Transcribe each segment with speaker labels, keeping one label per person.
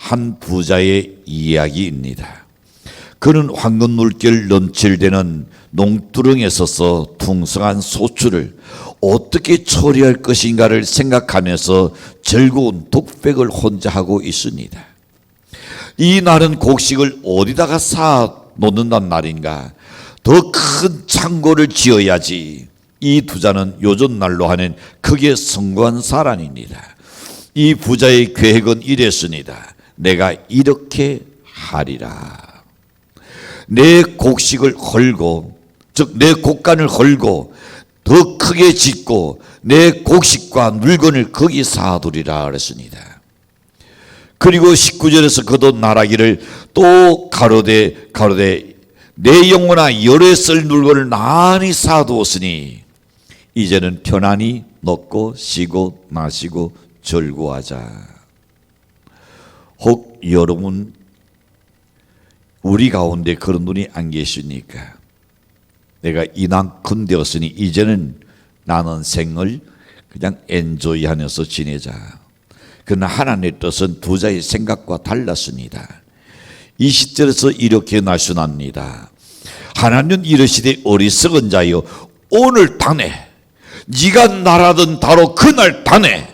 Speaker 1: 한 부자의 이야기입니다. 그는 황금 물결 넘칠대는 농두렁에 서서 풍성한 소출을 어떻게 처리할 것인가를 생각하면서 즐거운 독백을 혼자 하고 있습니다. 이 날은 곡식을 어디다가 쌓아 놓는단 말인가? 더 큰 창고를 지어야지. 이 부자는 요즘 날로 하는 크게 성공한 사람입니다. 이 부자의 계획은 이랬습니다. 내가 이렇게 하리라. 내 곡식을 헐고, 즉 내 곡간을 헐고 더 크게 짓고 내 곡식과 물건을 거기 쌓아두리라 그랬습니다. 그리고 19절에서 그도 말하기를 또 가로되 내 영혼아 열에 쓸 물건을 많이 쌓아두었으니 이제는 편안히 먹고 쉬고 마시고 즐거워하자. 혹 여러분 우리 가운데 그런 분이 안 계십니까? 내가 이만큼 되었으니 이제는 나는 생을 그냥 엔조이하면서 지내자. 그러나 하나님의 뜻은 부자의 생각과 달랐습니다. 20절에서 이렇게 말씀합니다. 하나님은 이르시되 어리석은 자여 오늘 당내 네가 날아든 바로 그날 당내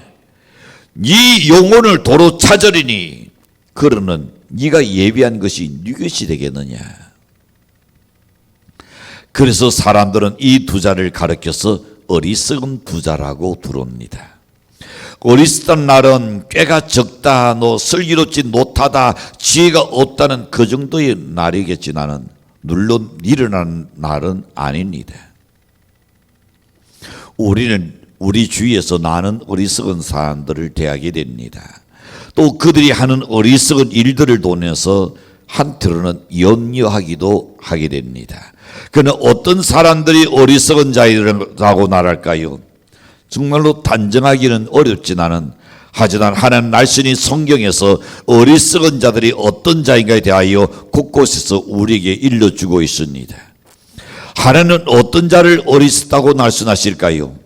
Speaker 1: 네 영혼을 도로 찾으리니 그러는 네가 예비한 것이 네 것이 되겠느냐. 그래서 사람들은 이 부자를 가르쳐서 어리석은 부자라고 부릅니다. 어리석던 날은 꾀가 적다, 너 슬기롭지 못하다, 지혜가 없다는 그 정도의 날이겠지. 나는 물론 일어나는 날은 아닙니다. 우리는 우리 주위에서 나는 어리석은 사람들을 대하게 됩니다. 또 그들이 하는 어리석은 일들을 통해서 한편으로는 염려하기도 하게 됩니다. 그러나 어떤 사람들이 어리석은 자라고 말할까요? 정말로 단정하기는 어렵지만은 하지만 하나님 말씀이 성경에서 어리석은 자들이 어떤 자인가에 대하여 곳곳에서 우리에게 일러주고 있습니다. 하나님은 어떤 자를 어리석다고 말씀하실까요?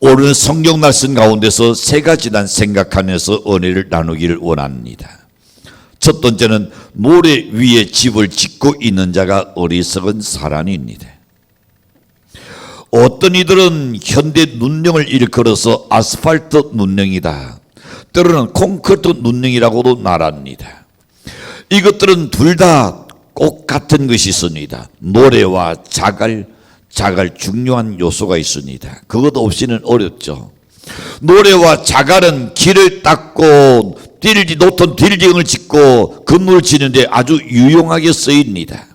Speaker 1: 오늘 성경 말씀 가운데서 세 가지만 생각하면서 은혜를 나누기를 원합니다. 첫 번째는 모래 위에 집을 짓고 있는 자가 어리석은 사람입니다. 어떤 이들은 현대 눈령을 일컬어서 아스팔트 눈령이다, 때로는 콘크리트 눈령이라고도 말합니다. 이것들은 둘 다 꼭 같은 것이 있습니다. 모래와 자갈 중요한 요소가 있습니다. 그것 없이는 어렵죠. 모래와 자갈은 길을 닦고 높은 빌딩을 짓고 건물을 짓는데 아주 유용하게 쓰입니다.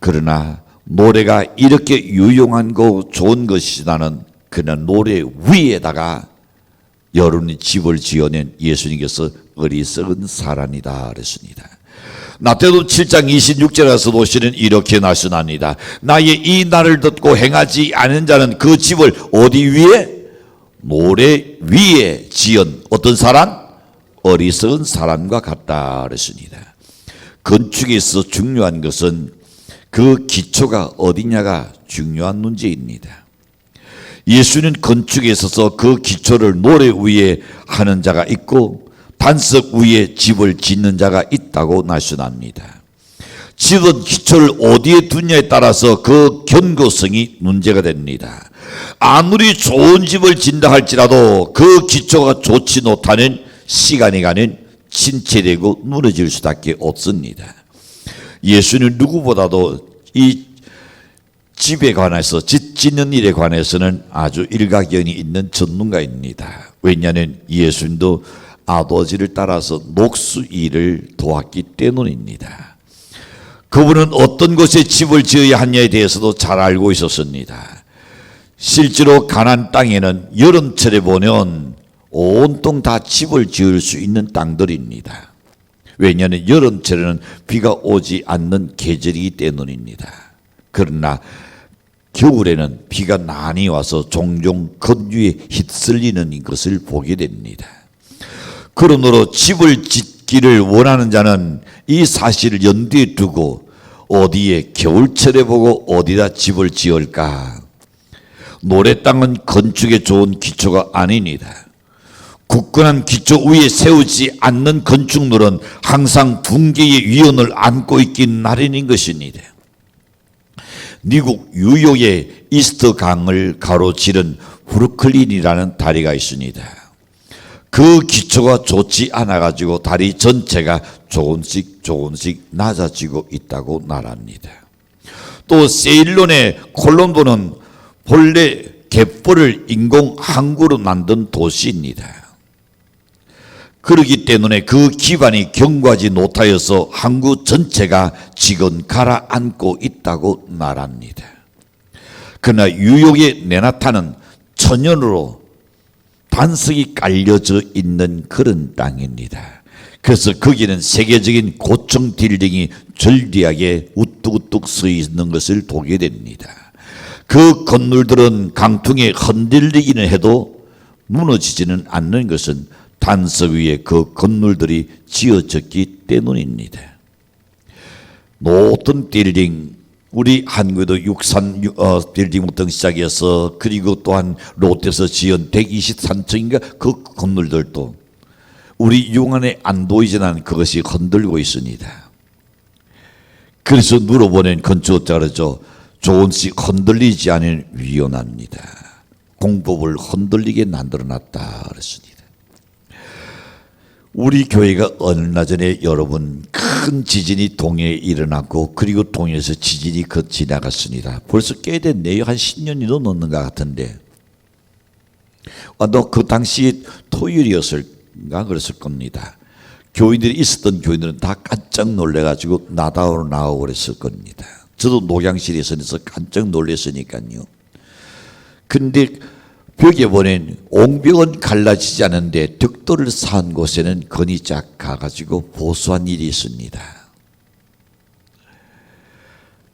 Speaker 1: 그러나 모래가 이렇게 유용한 거 좋은 것이라는 그냥 모래 위에다가 여러분이 집을 지어낸 예수님께서 어리석은 사람이다 그랬습니다. 마태복음 7장 26절에서 보시는 이렇게 말씀합니다. 나의 이 말을 듣고 행하지 않은 자는 그 집을 어디 위에? 모래 위에 지은 어떤 사람? 어리석은 사람과 같다 그랬습니다. 건축에 있어 중요한 것은 그 기초가 어디냐가 중요한 문제입니다. 예수는 건축에 있어서 그 기초를 모래 위에 하는 자가 있고 반석 위에 집을 짓는 자가 있다고 말씀합니다. 집은 기초를 어디에 두냐에 따라서 그 견고성이 문제가 됩니다. 아무리 좋은 집을 짓는다 할지라도 그 기초가 좋지 못하는 시간이 가는 침체되고 무너질 수밖에 없습니다. 예수는 누구보다도 이 집에 관해서 짓는 일에 관해서는 아주 일가견이 있는 전문가입니다. 왜냐하면 예수님도 아버지를 따라서 녹수 일을 도왔기 때문입니다. 그분은 어떤 곳에 집을 지어야 하냐에 대해서도 잘 알고 있었습니다. 실제로 가나안 땅에는 여름철에 보면 온통 다 집을 지을 수 있는 땅들입니다. 왜냐하면 여름철에는 비가 오지 않는 계절이기 때문입니다. 그러나 겨울에는 비가 많이 와서 종종 건유에 휩쓸리는 것을 보게 됩니다. 그러므로 집을 짓기를 원하는 자는 이 사실을 염두에 두고 어디에 겨울철에 보고 어디다 집을 지을까? 모래 땅은 건축에 좋은 기초가 아닙니다. 굳건한 기초 위에 세우지 않는 건축물은 항상 붕괴의 위험을 안고 있기 나름인 것입니다. 미국 뉴욕의 이스트 강을 가로지른 브루클린이라는 다리가 있습니다. 그 기초가 좋지 않아 가지고 다리 전체가 조금씩 낮아지고 있다고 말합니다. 또 세일론의 콜롬보는 본래 갯벌을 인공 항구로 만든 도시입니다. 그렇기 때문에 그 기반이 견고하지 못하여서 항구 전체가 지금 가라앉고 있다고 말합니다. 그러나 뉴욕의 맨하탄은 천연으로 반석이 깔려져 있는 그런 땅입니다. 그래서 거기는 세계적인 고층 빌딩이 절대하게 우뚝우뚝 서 있는 것을 보게 됩니다. 그 건물들은 강풍에 흔들리기는 해도 무너지지는 않는 것은 단석 위에 그 건물들이 지어졌기 때문입니다. 모든 빌딩, 우리 한국에도 육산 빌딩부터 시작해서 그리고 또한 롯데에서 지은 123층인가 그 건물들도 우리 육안에 안 보이지만 그것이 흔들고 있습니다. 그래서 물어보는 건축업자가 그러죠. 조금씩 흔들리지 않으면 위험합니다. 공법을 흔들리게 만들어놨다 그랬습니다. 우리 교회가 얼마 전에 여러분 큰 지진이 동해에 일어났고 그리고 동해에서 지진이 지나갔습니다. 벌써 꽤 됐네요. 한 10년이 넘는 것 같은데 그 당시 토요일이었을까 그랬을 겁니다. 교인들이 있었던 교인들은 다 깜짝 놀래가지고 나다우로 나오고 그랬을 겁니다. 저도 녹양실에 있어서 깜짝 놀랐으니까요. 근데 벽에 보낸 옹벽은 갈라지지 않은데 벽돌을 쌓은 곳에는 건이 쫙 가가지고 보수한 일이 있습니다.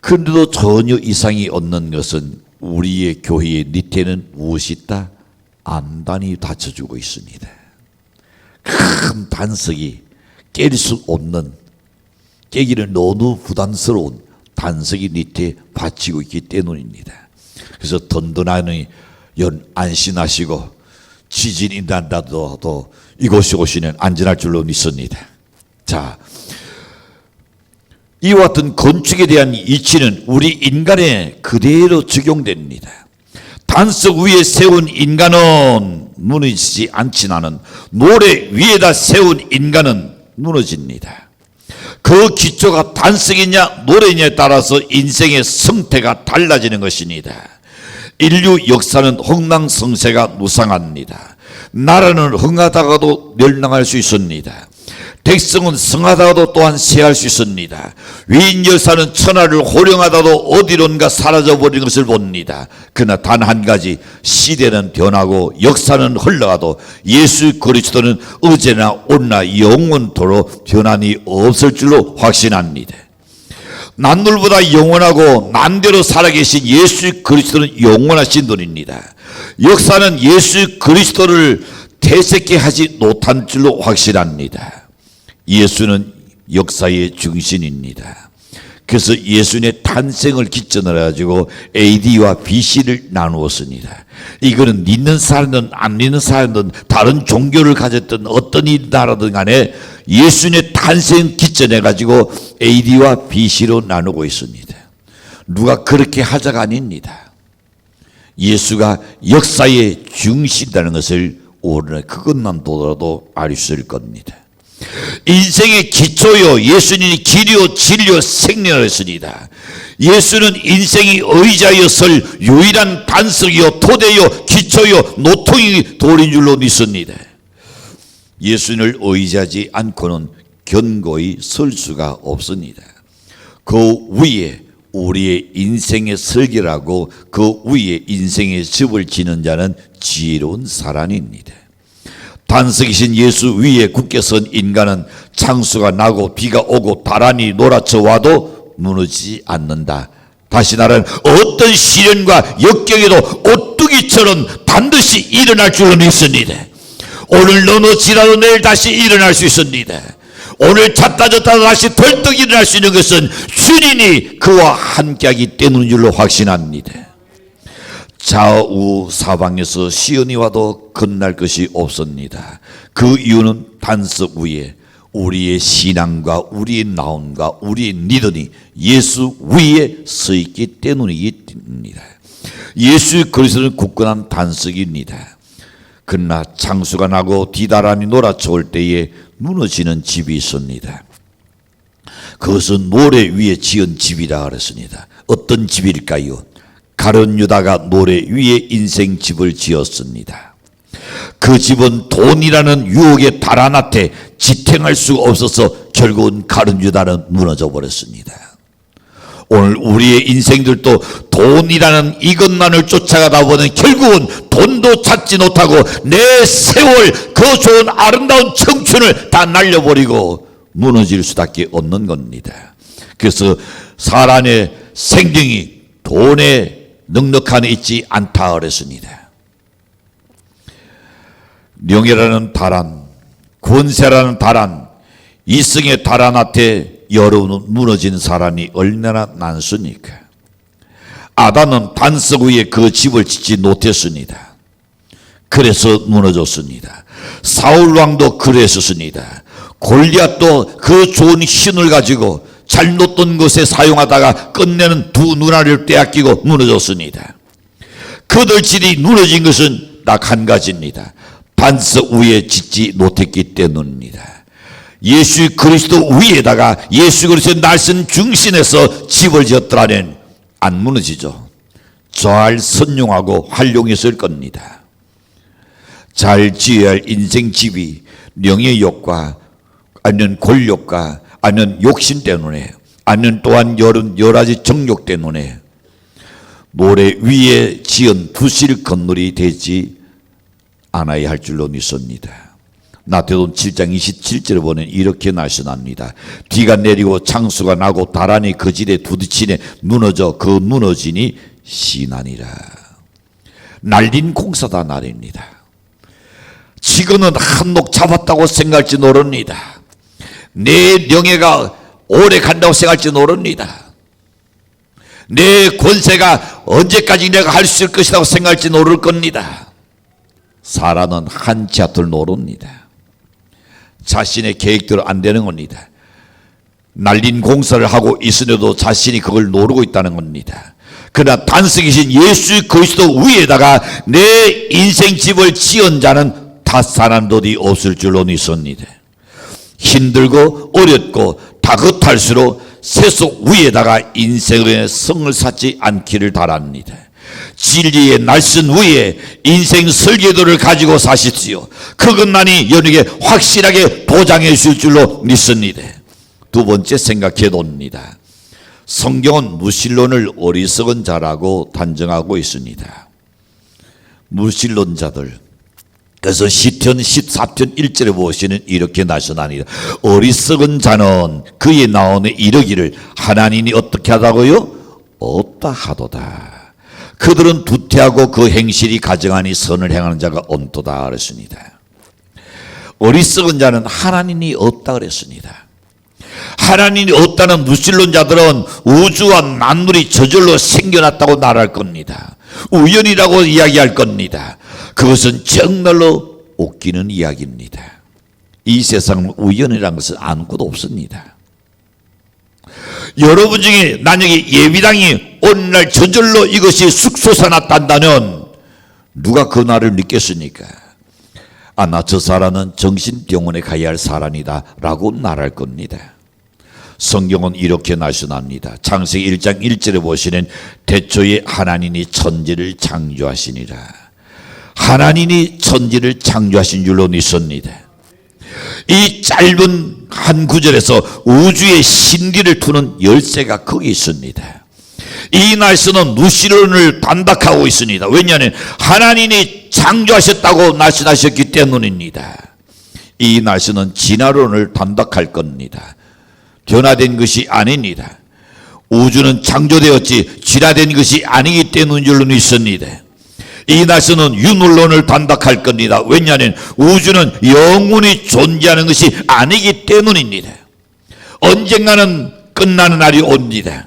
Speaker 1: 그런데도 전혀 이상이 없는 것은 우리의 교회의 밑에는 무엇이 있다? 암단이 닫혀주고 있습니다. 큰 반석이 깰 수 없는, 깨기는 너무 부담스러운 반석이 밑에 받치고 있기 때문입니다. 그래서 든든하니 안심하시고 지진이 난다도 이곳에 오시는 안전할 줄로 믿습니다. 자, 이와 같은 건축에 대한 이치는 우리 인간에 그대로 적용됩니다. 단석 위에 세운 인간은 무너지지 않지만은 모래 위에다 세운 인간은 무너집니다. 그 기초가 단석이냐 모래냐에 따라서 인생의 성태가 달라지는 것입니다. 인류 역사는 흥망성쇠가 무상합니다. 나라는 흥하다가도 멸망할 수 있습니다. 백성은 성하다가도 또한 쇠할 수 있습니다. 위인 열사는 천하를 호령하다도 어디론가 사라져버리는 것을 봅니다. 그러나 단 한 가지, 시대는 변하고 역사는 흘러가도 예수 그리스도는 어제나 오늘나 영원토록 변함이 없을 줄로 확신합니다. 만물보다 영원하고 만대로 살아계신 예수 그리스도는 영원하신 분입니다. 역사는 예수 그리스도를 퇴색케 하지 못한 줄로 확실합니다. 예수는 역사의 중심입니다. 그래서 예수님의 탄생을 기점으로 해가지고 AD와 BC를 나누었습니다. 이거는 믿는 사람든 안 믿는 사람든 다른 종교를 가졌던 어떤 나라든 간에 예수님의 탄생 기점해가지고 AD와 BC로 나누고 있습니다. 누가 그렇게 하자가 아닙니다. 예수가 역사의 중심이라는 것을 오늘 그것만 보더라도 알 수 있을 겁니다. 인생의 기초요 예수님이 길이요 진리요 생명을 했습니다. 예수는 인생의 의자였을 유일한 반석이요 토대요 기초요 노통이 돌인 줄로 믿습니다. 예수님을 의지하지 않고는 견고히 설 수가 없습니다. 그 위에 우리의 인생의 설계라고 그 위에 인생의 집을 지는 자는 지혜로운 사람입니다. 반석이신 예수 위에 굳게 선 인간은 창수가 나고 비가 오고 바람이 놀아쳐 와도 무너지지 않는다. 다시 말하면 어떤 시련과 역경에도 오뚜기처럼 반드시 일어날 줄로 믿습니다. 오늘 넘어지라도 내일 다시 일어날 수 있습니다. 오늘 잤다 다시 벌떡 일어날 수 있는 것은 주님이 그와 함께하기 때문인 줄로 확신합니다. 좌우 사방에서 시온이 와도 건날 것이 없습니다. 그 이유는 반석 위에 우리의 신앙과 우리의 나옴과 우리의 믿음이 예수 위에 서 있기 때문입니다. 예수 그리스도는 굳건한 반석입니다. 그러나 창수가 나고 디다람이 놀아쳐올 때에 무너지는 집이 있습니다. 그것은 모래 위에 지은 집이라 그랬습니다. 어떤 집일까요? 가룟 유다가 모래 위에 인생 집을 지었습니다. 그 집은 돈이라는 유혹에 달아나되 지탱할 수가 없어서 결국은 가룟 유다는 무너져 버렸습니다. 오늘 우리의 인생들도 돈이라는 이것만을 쫓아가다 보면 결국은 돈도 찾지 못하고 내 세월 그 좋은 아름다운 청춘을 다 날려버리고 무너질 수밖에 없는 겁니다. 그래서 사람의 생명이 돈에 넉넉한 있지 않다 그랬습니다. 명예라는 다란, 권세라는 다란, 이승의 다란 앞에 여러분은 무너진 사람이 얼마나 많습니까? 아담은 반석 위에 그 집을 짓지 못했습니다. 그래서 무너졌습니다. 사울 왕도 그랬었습니다. 골리앗도 그 좋은 힘을 가지고 잘 놓던 것에 사용하다가 끝내는 두 누나를 빼앗기고 무너졌습니다. 그들 집이 무너진 것은 딱 한 가지입니다. 반석 위에 짓지 못했기 때문입니다. 예수 그리스도 위에다가 예수 그리스도의 날선 중심에서 집을 지었더라면 안 무너지죠. 잘 선용하고 활용했을 겁니다. 잘 지어야 할 인생 집이 명예욕과 아니면 권력과 아니면 욕심 때문에 아니면 또한 여러 가지 정욕 때문에 모래 위에 지은 부실 건물이 되지 않아야 할 줄로 믿습니다. 나태동 7장 27절에 보면 이렇게 날씬합니다. 비가 내리고 창수가 나고 다란이 그 질에 부딪히네 무너져 그 무너지니 시나니라. 날린 공사다 날입니다. 지금은 한몫 잡았다고 생각할지 모릅니다. 내 명예가 오래 간다고 생각할지 모릅니다. 내 권세가 언제까지 내가 할 수 있을 것이라고 생각할지 모를 겁니다. 사람은 한치 앞을 모릅니다. 자신의 계획대로 안 되는 겁니다. 날린 공사를 하고 있으려도 자신이 그걸 모르고 있다는 겁니다. 그러나 반석이신 예수 그리스도 위에다가 내 인생 집을 지은 자는 다 사람들이 없을 줄로 믿습니다. 힘들고 어렵고 다급할수록 세속 위에다가 인생의 성을 쌓지 않기를 바랍니다. 진리의 날선 위에 인생 설계도를 가지고 사십시오. 그것만이 여러분에게 확실하게 보장해 줄 줄로 믿습니다. 두 번째 생각해 봅니다. 성경은 무신론을 어리석은 자라고 단정하고 있습니다. 무신론자들. 그래서 시편 14편 1절에 보시는 이렇게 나서나니라. 어리석은 자는 그의 나옴에 이르기를 하나님이 어떻게 하다고요? 없다 하도다. 그들은 두태하고 그 행실이 가증하니 선을 행하는 자가 온도다 그랬습니다. 어리석은 자는 하나님이 없다 그랬습니다. 하나님이 없다는 무신론자들은 우주와 만물이 저절로 생겨났다고 말할 겁니다. 우연이라고 이야기할 겁니다. 그것은 정말로 웃기는 이야기입니다. 이 세상은 우연이라는 것은 아무것도 없습니다. 여러분 중에 만약에 예비당이 오늘날 저절로 이것이 쑥솟아났단다면 누가 그 날을 믿겠습니까? 아, 나 저 사람은 정신병원에 가야 할 사람이다 라고 말할 겁니다. 성경은 이렇게 말씀합니다. 창세기 1장 1절에 보시는 태초에 하나님이 천지를 창조하시니라. 하나님이 천지를 창조하신 줄로 믿습니다. 이 짧은 한 구절에서 우주의 신비를 두는 열쇠가 거기 있습니다. 이 말씀은 무신론을 반박하고 있습니다. 왜냐하면 하나님이 창조하셨다고 말씀하셨기 때문입니다. 이 말씀은 진화론을 반박할 겁니다. 변화된 것이 아닙니다. 우주는 창조되었지 진화된 것이 아니기 때문인 줄로 믿습니다. 이 말씀은 유물론을 반박할 겁니다. 왜냐하면 우주는 영원히 존재하는 것이 아니기 때문입니다. 언젠가는 끝나는 날이 옵니다.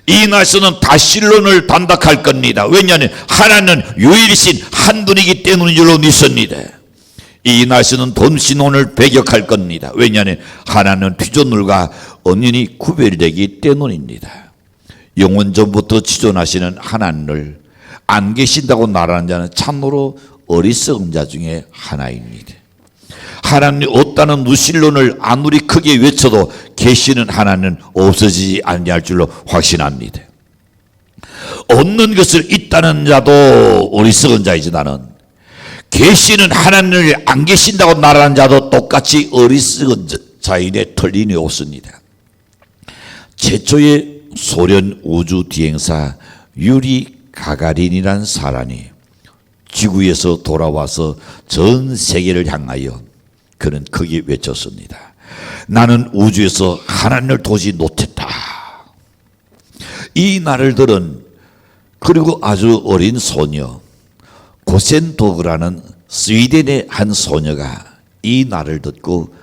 Speaker 1: 이 날씨는 다실론을 단답할 겁니다. 왜냐하면 하나는 유일신 한 분이기 때문인 줄로 믿습니다. 이 날씨는 돈신혼을 배격할 겁니다. 왜냐하면 하나는 피조물과 언연히 구별되기 때문입니다. 영원 전부터 지존하시는 하나님을 안 계신다고 말하는 자는 참으로 어리석은 자 중에 하나입니다. 하나님이 없다는 무신론을 아무리 크게 외쳐도 계시는 하나님은 없어지지 아니할 줄로 확신합니다. 없는 것을 있다는 자도 어리석은 자이지 나는 계시는 하나님을 안 계신다고 말하는 자도 똑같이 어리석은 자인에 틀림이 없습니다. 최초의 소련 우주 비행사 유리 가가린이라는 사람이 지구에서 돌아와서 전 세계를 향하여 그는 크게 외쳤습니다. 나는 우주에서 하나님을 도저히 놓쳤다. 이 말들은 그리고 아주 어린 소녀 고센도그라는 스웨덴의 한 소녀가 이 말을 듣고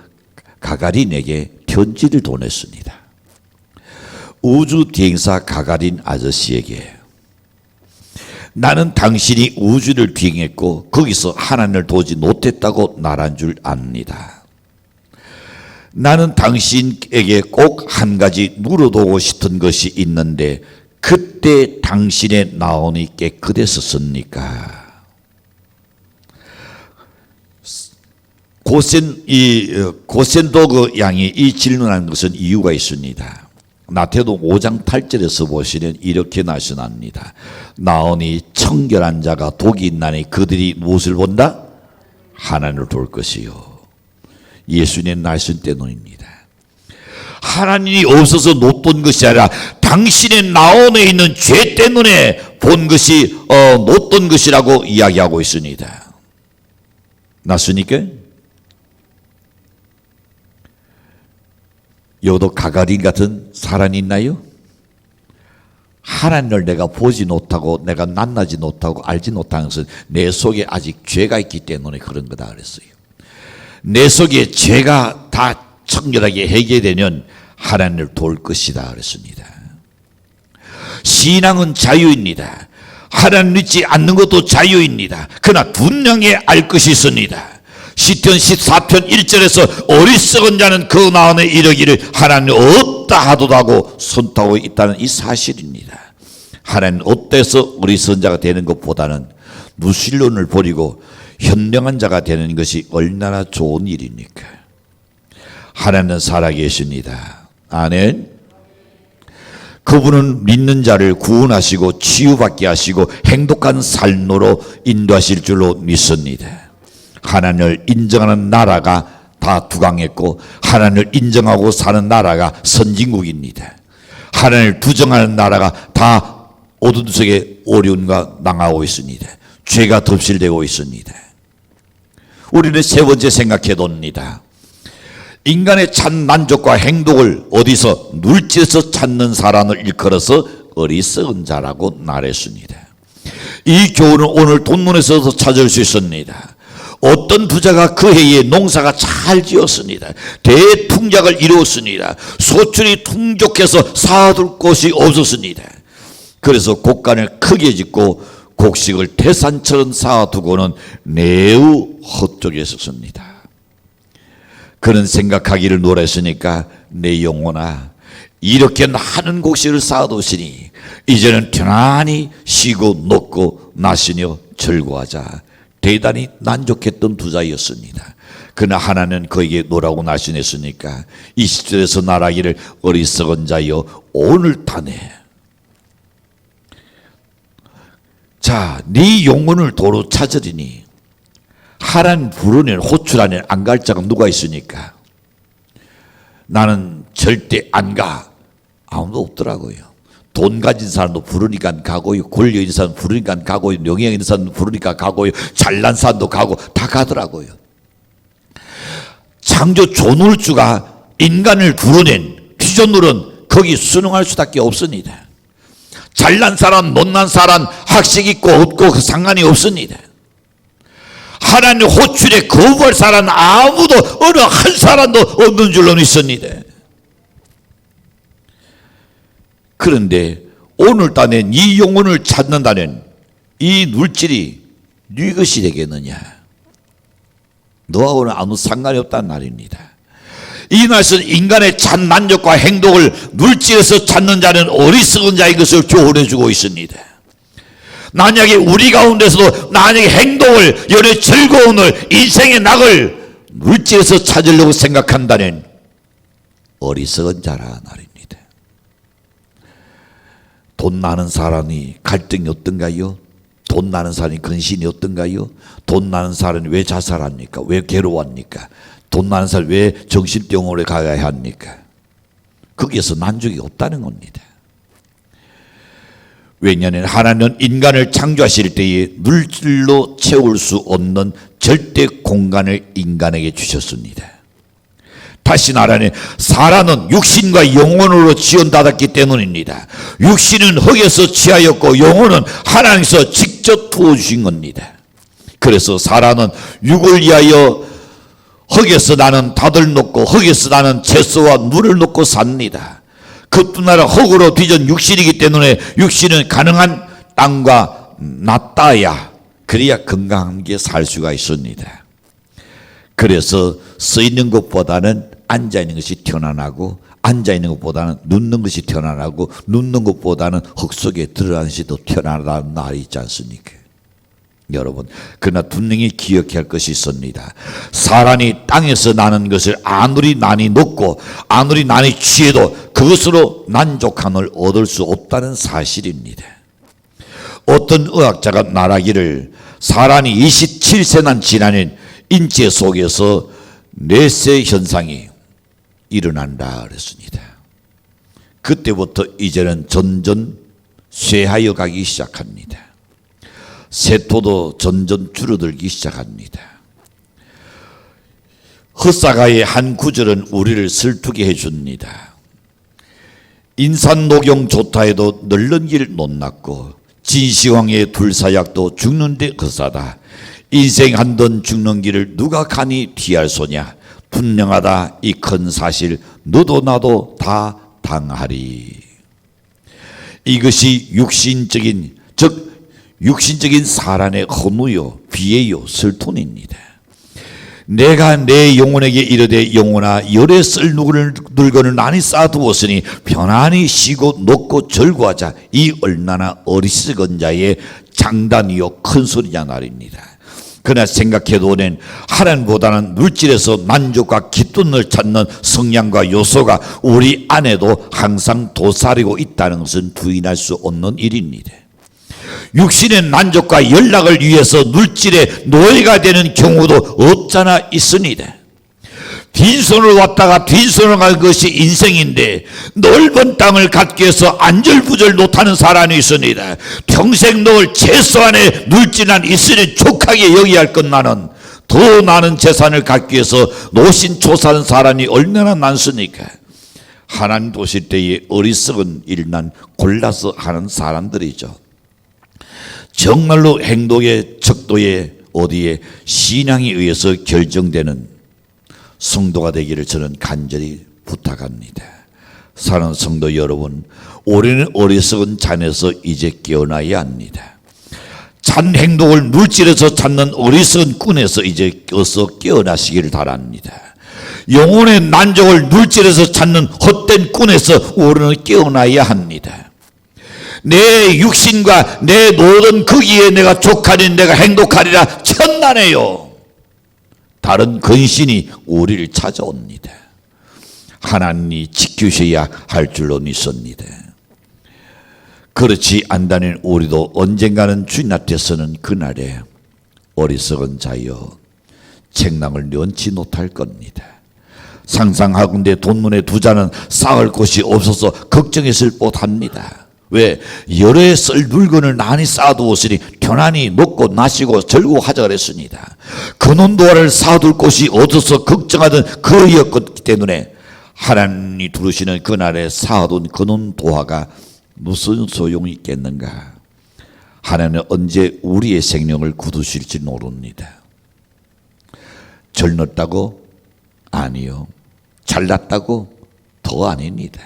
Speaker 1: 가가린에게 편지를 보냈습니다. 우주 비행사 가가린 아저씨에게 나는 당신이 우주를 비행했고 거기서 하나님을 도저히 못했다고 말한 줄 압니다. 나는 당신에게 꼭 한 가지 물어보고 싶은 것이 있는데 그때 당신의 나온이 깨끗했었습니까? 고센도그 양이 이 질문하는 것은 이유가 있습니다. 마태복음 5장 8절에서 보시면 이렇게 나타납니다. 나오니 청결한 자가 복이 있나니 그들이 무엇을 본다? 하나님을 볼 것이요. 예수님의 말씀 때문입니다. 하나님이 없어서 못 본 것이 아니라 당신의 나온에 있는 죄 때문에 본 것이 못 본 것이라고 이야기하고 있습니다. 맞습니까? 여기도 가가린 같은 사람이 있나요? 하나님을 내가 보지 못하고 내가 만나지 못하고 알지 못하는 것은 내 속에 아직 죄가 있기 때문에 그런 거다 그랬어요. 내 속에 죄가 다 청결하게 해결되면 하나님을 도울 것이다 그랬습니다. 신앙은 자유입니다. 하나님 믿지 않는 것도 자유입니다. 그러나 분명히 알 것이 있습니다. 시편 14편 1절에서 어리석은 자는 그 나온에 이르기를 하나님 없다 하도록 하고 손타고 있다는 이 사실입니다. 하나님 없대서 어리석은 자가 되는 것보다는 무신론을 버리고 현명한 자가 되는 것이 얼마나 좋은 일입니까? 하나님은 살아계십니다. 아멘. 그분은 믿는 자를 구원하시고 치유받게 하시고 행복한 삶으로 인도하실 줄로 믿습니다. 하나님을 인정하는 나라가 다 부강했고 하나님을 인정하고 사는 나라가 선진국입니다. 하나님을 부정하는 나라가 다 어둠 속에 어려움과 당하고 있습니다. 죄가 덮실되고 있습니다. 우리는 세 번째 생각해 봅니다. 인간의 참 만족과 행복을 어디서 물질에서 찾는 사람을 일컬어서 어리석은 자라고 말했습니다. 이 교훈은 오늘 본문에서도 찾을 수 있습니다. 어떤 부자가 그 해에 농사가 잘 지었습니다. 대풍작을 이루었습니다. 소출이 풍족해서 사둘 곳이 없었습니다. 그래서 곡간을 크게 짓고 곡식을 태산처럼 쌓아두고는 매우 헛되었습니다. 그런 생각하기를 노랬으니까 내 영혼아 이렇게 많은 곡식을 쌓아두시니 이제는 편안히 쉬고 먹고 마시며 즐거워하자. 대단히 만족했던 부자였습니다. 그러나 하나는 그에게 노라고 날씬했으니까 20절에서 말하기를 어리석은 자여 오늘 타네. 자, 네 영혼을 도로 찾으리니 하나님 부르는 호출 안에 안 갈 자가 누가 있으니까 나는 절대 안 가. 아무도 없더라고요. 돈 가진 사람도 부르니까 가고요. 권력 있는 사람 부르니까 가고요. 명예 있는 사람 부르니까 가고요. 잘난 사람도 가고 다 가더라고요. 창조 조물주가 인간을 부르낸 피조물은 거기 순응할 수밖에 없습니다. 잘난 사람, 못난 사람, 학식 있고 없고 그 상관이 없습니다. 하나님 호출에 거부할 사람은 아무도 어느 한 사람도 없는 줄로 믿습니다. 그런데 오늘따내 네 영혼을 찾는다는 이 물질이 네 것이 되겠느냐? 너하고는 아무 상관이 없다는 말입니다. 이 말씀은 인간의 찬 만족과 행복을 물질에서 찾는 자는 어리석은 자인 것을 교훈해 주고 있습니다. 만약에 우리 가운데서도 만약에 행복을, 연애 즐거움을, 인생의 낙을 물질에서 찾으려고 생각한다면 어리석은 자라 말입니다. 돈 많은 사람이 갈등이 어떤가요? 돈 많은 사람이 근심이 어떤가요? 돈 많은 사람이 왜 자살합니까? 왜 괴로워합니까? 돈 많은 사람이 왜 정신병원에 가야 합니까? 거기에서 만족이 없다는 겁니다. 왜냐하면 하나님은 인간을 창조하실 때에 물질로 채울 수 없는 절대 공간을 인간에게 주셨습니다. 다시 말하면 사람은 육신과 영혼으로 지원받았기 때문입니다. 육신은 흙에서 취하였고 영혼은 하나님께서 직접 부어주신 겁니다. 그래서 사람은 육을 위하여 흙에서 나는 닷을 놓고 흙에서 나는 채소와 물을 놓고 삽니다. 그뿐 아니라 흙으로 뒤진 육신이기 때문에 육신은 가능한 땅과 낫다야 그래야 건강하게 살 수가 있습니다. 그래서 서 있는 것보다는 앉아 있는 것이 편안하고 앉아 있는 것보다는 눕는 것이 편안하고 눕는 것보다는 흙 속에 들어가는 것이 더 편안하다는 말이 있지 않습니까? 여러분, 그러나 분명히 기억해야 할 것이 있습니다. 사람이 땅에서 나는 것을 아무리 많이 먹고 아무리 많이 취해도 그것으로 만족함을 얻을 수 없다는 사실입니다. 어떤 의학자가 말하기를 사람이 27세나 지나는 인체 속에서 뇌세 현상이 일어난다 그랬습니다. 그때부터 이제는 점점 쇠하여 가기 시작합니다. 세포도 점점 줄어들기 시작합니다. 헛사가의 한 구절은 우리를 슬프게 해줍니다. 인산녹용 조타에도 널른 길 못났고 진시황의 불사약도 죽는데 거사다. 인생 한번 죽는 길을 누가 감히 피할 소냐. 분명하다 이 큰 사실 너도 나도 다 당하리. 이것이 육신적인 즉 육신적인 사람의 허무요 비애요 슬픔입니다. 내가 내 영혼에게 이르되 영혼아 열에 쓸 물건을 많이 쌓아두었으니 편안히 쉬고 먹고 즐거워하자. 이 얼마나 어리석은 자의 장단이요 큰 소리냐 말입니다. 그러나 생각해보면 하나님보다는 물질에서 만족과 기쁨을 찾는 성향과 요소가 우리 안에도 항상 도사리고 있다는 것은 부인할 수 없는 일입니다. 육신의 만족과 연락을 위해서 물질의 노예가 되는 경우도 없잖아 있습니다. 빈손으로 왔다가 빈손으로 간 것이 인생인데 넓은 땅을 갖기 위해서 안절부절 못하는 사람이 있습니다. 평생 놓을 채소 안에 물질만 있으니 족하게 여기야 할 것만은 더 많은 재산을 갖기 위해서 노신초사하는 사람이 얼마나 많습니까? 하나님 도실 때에 어리석은 일만 골라서 하는 사람들이죠. 정말로 행복의 척도에 어디에 신앙에 의해서 결정되는 성도가 되기를 저는 간절히 부탁합니다. 사랑하는 성도 여러분, 올해는 어리석은 잔에서 이제 깨어나야 합니다. 잔 행복을 물질에서 찾는 어리석은 꾼에서 이제 어서 깨어나시기를 바랍니다. 영혼의 만족을 물질에서 찾는 헛된 꾼에서 우리는 깨어나야 합니다. 내 육신과 내 모든 거기에 내가 족하니 내가 행복하리라 천만에요. 다른 근신이 우리를 찾아옵니다. 하나님이 지키셔야 할 줄로 믿습니다. 그렇지 않다면 우리도 언젠가는 주님 앞에서는 그날에 어리석은 자여 책망을 면치 못할 겁니다. 상상하건대 돈문에 두 자는 쌓을 곳이 없어서 걱정했을 법합니다. 왜? 여러 쓸 물건을 많이 쌓아두었으니 편안히 먹고 마시고 즐거워하자 그랬습니다. 근원도화를 쌓아둘 곳이 없어서 걱정하던 그이었기 때문에 하나님이 부르시는 그날에 쌓아둔 근원도화가 무슨 소용이 있겠는가. 하나님은 언제 우리의 생명을 굳으실지 모릅니다. 젊었다고? 아니요. 잘났다고? 더 아닙니다.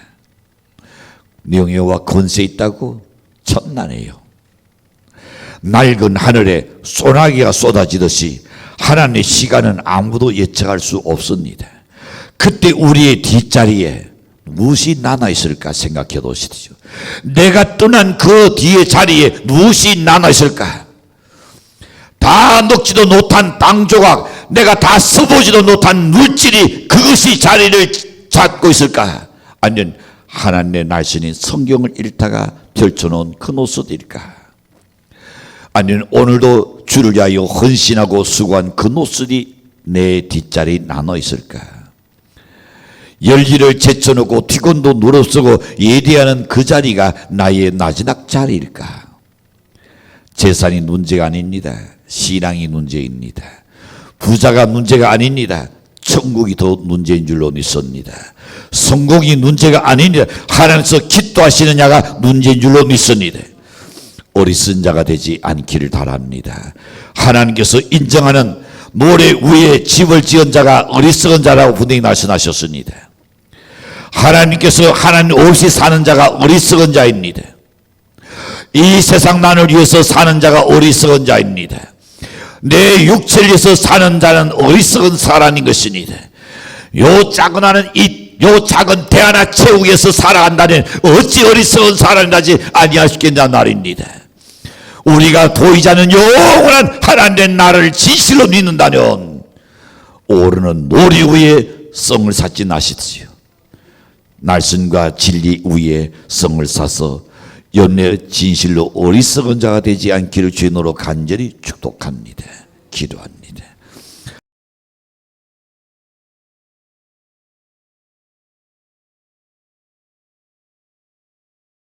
Speaker 1: 명예와 권세 있다고 천난해요. 낡은 하늘에 소나기가 쏟아지듯이 하나님의 시간은 아무도 예측할 수 없습니다. 그때 우리의 뒷자리에 무엇이 남아있을까 생각해 보시죠. 내가 떠난 그 뒤에 자리에 무엇이 남아있을까? 다 녹지도 못한 땅 조각, 내가 다 써보지도 못한 물질이 그것이 자리를 잡고 있을까? 아니면 하나님의 날씬인 성경을 읽다가 펼쳐놓은 그 노트일까? 아니면 오늘도 주를 위하여 헌신하고 수고한 그 노트이 내 뒷자리에 나눠 있을까? 열기를 제쳐놓고 티곤도 누릅쓰고 예대하는 그 자리가 나의 마지막 자리일까? 재산이 문제가 아닙니다. 신앙이 문제입니다. 부자가 문제가 아닙니다. 천국이 더 문제인 줄로 믿습니다. 성공이 문제가 아닙니다. 하나님께서 기도하시느냐가 문제인 줄로 믿습니다. 어리석은 자가 되지 않기를 바랍니다. 하나님께서 인정하는 모래 위에 집을 지은 자가 어리석은 자라고 분명히 말씀하셨습니다. 하나님께서 하나님 없이 사는 자가 어리석은 자입니다. 이 세상만을 위해서 사는 자가 어리석은 자입니다. 내 육체를 위해서 사는 자는 어리석은 사람인 것입니다. 요 작은 하는 요 작은 배 하나 채우기 위해서 살아간다면 어찌 어리석은 사람이라지 아니할 수 있겠냐 말입니다. 우리가 보이지 않는 영원한 하나님의 나라를 진실로 믿는다면 오르는 모리 위에 성을 쌓지 마십시오. 날씬과 진리 위에 성을 쌓아서 연내 진실로 어리석은 자가 되지 않기를 주님으로 간절히 축복합니다. 기도합니다.